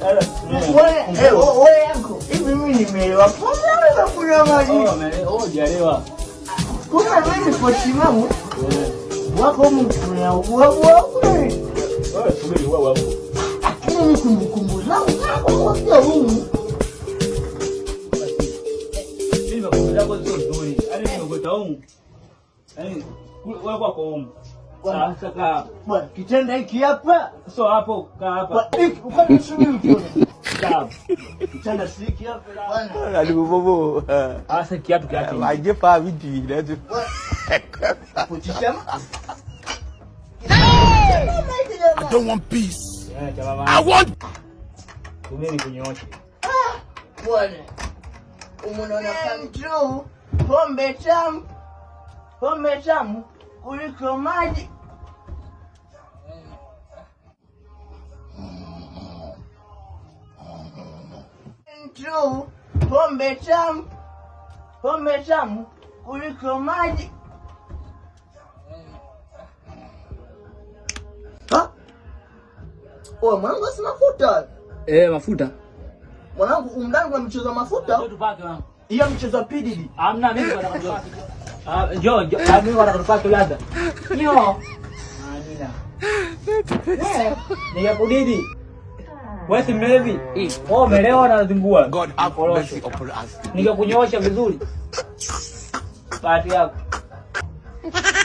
Wewe yako. Hivi mimi nimeelewa. Mbona kunywa maji? Hujaelewa. Kuna mimi kwa timamu. Wako mtu na wako. Wewe subiri wewe hapo. Lakini ni kumbukumbu zangu kwa humu. Mimi nakumbuka zako sio nzuri. Yaani nimekuta humu. Yaani wewe kwa humu. Sasa kaa. Bwana kitanda hiki hapa. Sio hapo, kaa hapa. Ukani subiri tu. Kitanda si hiki hapa bwana. Alibobo. Sasa kiatu kiatu. Aje pa vitu vile tu. Kuchishama. I don't want peace. I want. Tumeni kunyoosha. Bwana. Umeona kantu. Pombe tamu. Pombe tamu kuliko maji. Kantu. Pombe tamu. Pombe tamu kuliko maji. Oh, mwanangu si mafuta. Mafuta. Mwanangu umndani kuna mchezo wa mafuta. Tupake wangu. Hiyo mchezo wa PDD. Hamna mimi nataka kujua. Njoo, mimi nataka tupake ladha. Njoo. Amina. Nikakudidi. Wewe si mlevi. Wewe umelewa na zingua. God have mercy upon us. Nikakunyoosha vizuri. Bahati yako.